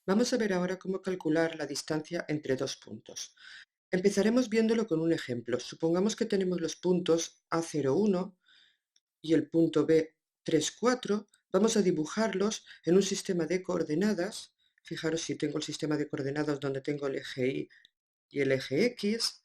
Vamos a ver ahora cómo calcular la distancia entre dos puntos. Empezaremos viéndolo con un ejemplo. Supongamos que tenemos los puntos A01 y el punto B34. Vamos a dibujarlos en un sistema de coordenadas. Fijaros si tengo el sistema de coordenadas donde tengo el eje Y y el eje X.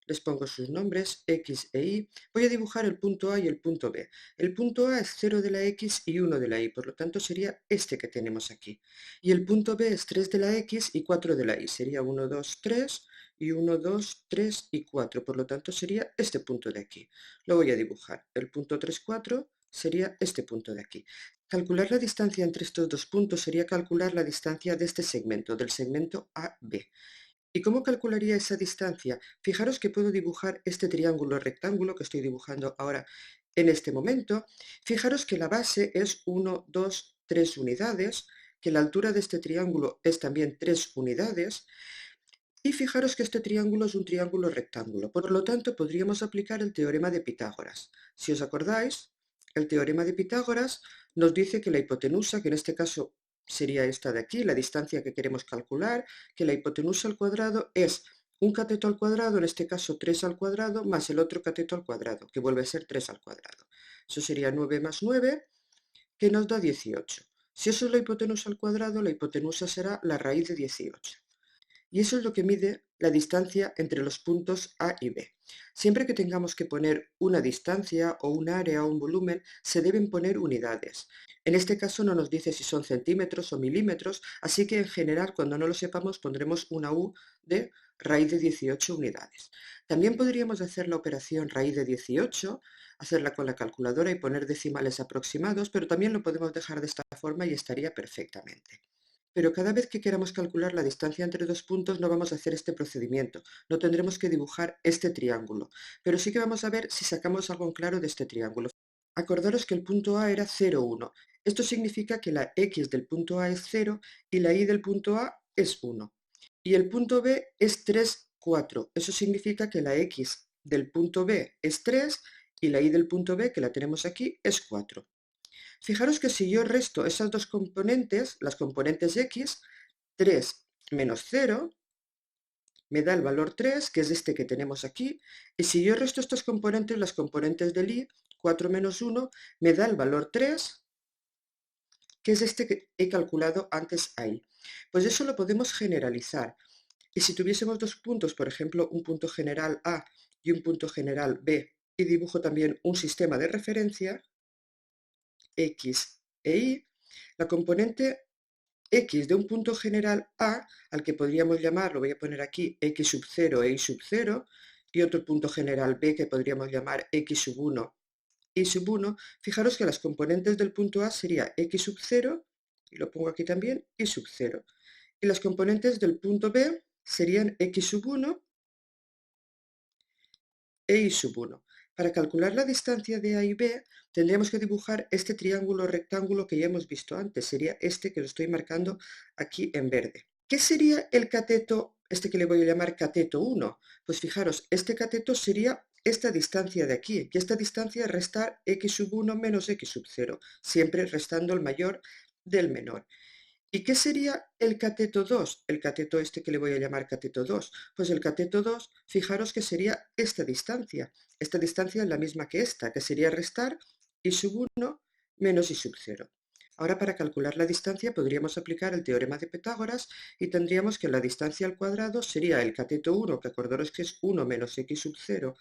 Les pongo sus nombres, X e Y. Voy a dibujar el punto A y el punto B. El punto A es 0 de la X y 1 de la Y, por lo tanto sería este que tenemos aquí. Y el punto B es 3 de la X y 4 de la Y, sería 1, 2, 3 y 1, 2, 3 y 4, por lo tanto sería este punto de aquí. Lo voy a dibujar. El punto 3, 4 sería este punto de aquí. Calcular la distancia entre estos dos puntos sería calcular la distancia de este segmento, del segmento AB. ¿Y cómo calcularía esa distancia? Fijaros que puedo dibujar este triángulo rectángulo que estoy dibujando ahora en este momento. Fijaros que la base es 1, 2, 3 unidades, que la altura de este triángulo es también 3 unidades, y fijaros que este triángulo es un triángulo rectángulo. Por lo tanto, podríamos aplicar el teorema de Pitágoras. Si os acordáis, el teorema de Pitágoras nos dice que la hipotenusa, que en este caso sería esta de aquí, la distancia que queremos calcular, que la hipotenusa al cuadrado es un cateto al cuadrado, en este caso 3 al cuadrado, más el otro cateto al cuadrado, que vuelve a ser 3 al cuadrado. Eso sería 9 más 9, que nos da 18. Si eso es la hipotenusa al cuadrado, la hipotenusa será la raíz de 18. Y eso es lo que mide la distancia entre los puntos A y B. Siempre que tengamos que poner una distancia o un área o un volumen, se deben poner unidades. En este caso no nos dice si son centímetros o milímetros, así que en general cuando no lo sepamos pondremos una U de raíz de 18 unidades. También podríamos hacer la operación raíz de 18, hacerla con la calculadora y poner decimales aproximados, pero también lo podemos dejar de esta forma y estaría perfectamente. Pero cada vez que queramos calcular la distancia entre dos puntos no vamos a hacer este procedimiento, no tendremos que dibujar este triángulo, pero sí que vamos a ver si sacamos algo en claro de este triángulo. Acordaros que el punto A era 0, 1. Esto significa que la X del punto A es 0 y la Y del punto A es 1. Y el punto B es 3, 4. Eso significa que la X del punto B es 3 y la Y del punto B, que la tenemos aquí, es 4. Fijaros que si yo resto esas dos componentes, las componentes x, 3 menos 0 me da el valor 3, que es este que tenemos aquí, y si yo resto estas componentes, las componentes del y, 4 menos 1, me da el valor 3, que es este que he calculado antes ahí. Pues eso lo podemos generalizar. Y si tuviésemos dos puntos, por ejemplo, un punto general A y un punto general B, y dibujo también un sistema de referencia, X e Y, la componente X de un punto general A, al que podríamos llamar, lo voy a poner aquí, X sub 0 e Y sub 0, y otro punto general B que podríamos llamar X sub 1, Y sub 1, fijaros que las componentes del punto A sería X sub 0, y lo pongo aquí también, Y sub 0. Y las componentes del punto B serían X sub 1 e Y sub 1. Para calcular la distancia de A y B, tendríamos que dibujar este triángulo rectángulo que ya hemos visto antes. Sería este que lo estoy marcando aquí en verde. ¿Qué sería el cateto, este que le voy a llamar cateto 1? Pues fijaros, este cateto sería esta distancia de aquí, y esta distancia es restar x sub 1 menos x sub 0, siempre restando el mayor del menor. ¿Y qué sería el cateto 2? El cateto este que le voy a llamar cateto 2. Pues el cateto 2, fijaros que sería esta distancia. Esta distancia es la misma que esta, que sería restar y sub 1 menos y sub 0. Ahora para calcular la distancia podríamos aplicar el teorema de Pitágoras y tendríamos que la distancia al cuadrado sería el cateto 1, que acordaros que es 1 menos x sub 0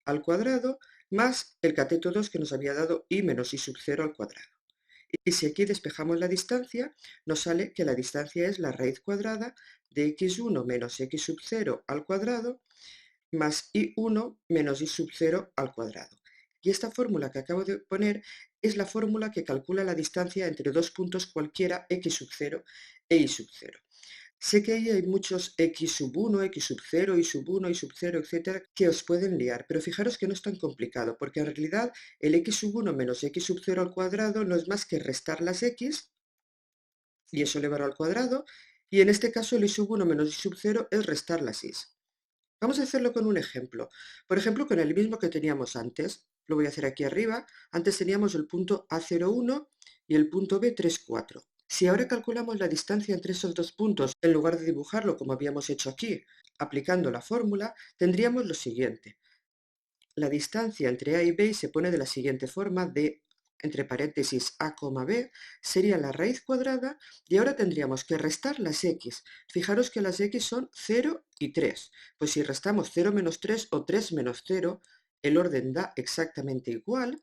al cuadrado, más el cateto 2 que nos había dado y menos y sub 0 al cuadrado. Y si aquí despejamos la distancia, nos sale que la distancia es la raíz cuadrada de x1 menos x sub 0 al cuadrado más y1 menos y sub 0 al cuadrado. Y esta fórmula que acabo de poner es la fórmula que calcula la distancia entre dos puntos cualquiera x sub 0 e y sub 0. Sé que ahí hay muchos x sub 1, x sub 0, y sub 1, y sub 0, etcétera, que os pueden liar, pero fijaros que no es tan complicado, porque en realidad el x sub 1 menos x sub 0 al cuadrado no es más que restar las x, y eso elevarlo al cuadrado, y en este caso el y sub 1 menos y sub 0 es restar las y. Vamos a hacerlo con un ejemplo. Por ejemplo, con el mismo que teníamos antes. Lo voy a hacer aquí arriba. Antes teníamos el punto A01 y el punto B34. Si ahora calculamos la distancia entre esos dos puntos, en lugar de dibujarlo como habíamos hecho aquí, aplicando la fórmula, tendríamos lo siguiente. La distancia entre A y B se pone de la siguiente forma: de, entre paréntesis, A, B, sería la raíz cuadrada, y ahora tendríamos que restar las x. Fijaros que las x son 0 y 3. Pues si restamos 0 menos 3 o 3 menos 0, el orden da exactamente igual.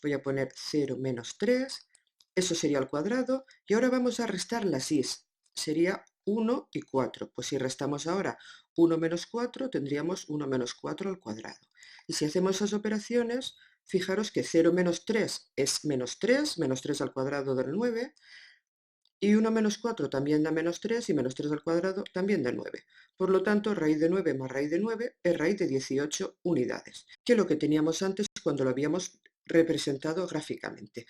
Voy a poner 0 menos 3, eso sería al cuadrado, y ahora vamos a restar las i's. Sería 1 y 4. Pues si restamos ahora 1 menos 4, tendríamos 1 menos 4 al cuadrado. Y si hacemos esas operaciones, fijaros que 0 menos 3 es menos 3 al cuadrado del 9, y 1 menos 4 también da menos 3, y menos 3 al cuadrado también da 9. Por lo tanto, raíz de 9 más raíz de 9 es raíz de 18 unidades, que es lo que teníamos antes cuando lo habíamos representado gráficamente.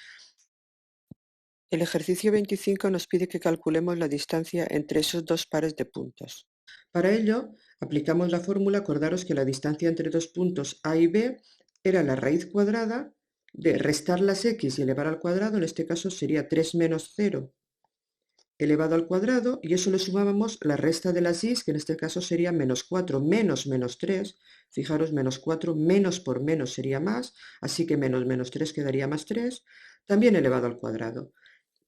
El ejercicio 25 nos pide que calculemos la distancia entre esos dos pares de puntos. Para ello, aplicamos la fórmula. Acordaros que la distancia entre dos puntos A y B era la raíz cuadrada de restar las x y elevar al cuadrado. En este caso sería 3 menos 0 elevado al cuadrado, y eso le sumábamos la resta de las y, que en este caso sería menos 4 menos menos 3. Fijaros, menos 4 menos por menos sería más, así que menos 3 quedaría más 3, también elevado al cuadrado.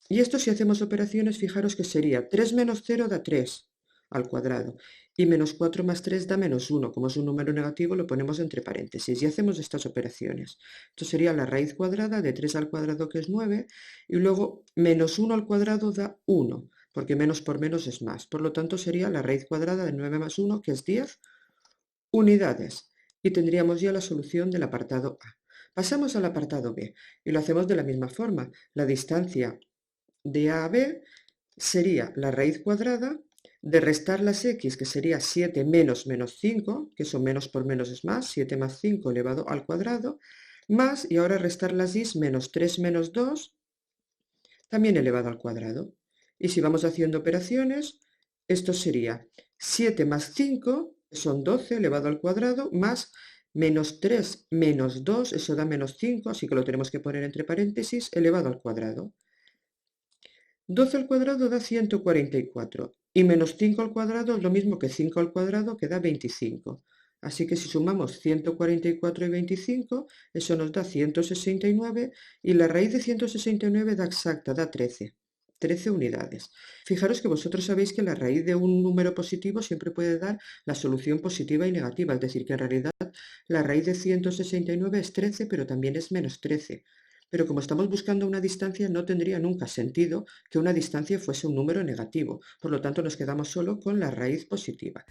Y esto, si hacemos operaciones, fijaros que sería 3 menos 0 da 3 al cuadrado, y menos 4 más 3 da menos 1. Como es un número negativo, lo ponemos entre paréntesis y hacemos estas operaciones. Esto sería la raíz cuadrada de 3 al cuadrado, que es 9, y luego menos 1 al cuadrado da 1, porque menos por menos es más. Por lo tanto, sería la raíz cuadrada de 9 más 1, que es 10 unidades. Y tendríamos ya la solución del apartado A. Pasamos al apartado B y lo hacemos de la misma forma. La distancia de A a B sería la raíz cuadrada de restar las x, que sería 7 menos menos 5, que eso menos por menos es más, 7 más 5 elevado al cuadrado, más, y ahora restar las y, menos 3 menos 2, también elevado al cuadrado. Y si vamos haciendo operaciones, esto sería 7 más 5, que son 12 elevado al cuadrado, más menos 3 menos 2, eso da menos 5, así que lo tenemos que poner entre paréntesis, elevado al cuadrado. 12 al cuadrado da 144, y menos 5 al cuadrado es lo mismo que 5 al cuadrado, que da 25. Así que si sumamos 144 y 25, eso nos da 169, y la raíz de 169 da exacta, da 13 unidades. Fijaros que vosotros sabéis que la raíz de un número positivo siempre puede dar la solución positiva y negativa, es decir, que en realidad la raíz de 169 es 13, pero también es menos 13. Pero como estamos buscando una distancia, no tendría nunca sentido que una distancia fuese un número negativo. Por lo tanto, nos quedamos solo con la raíz positiva.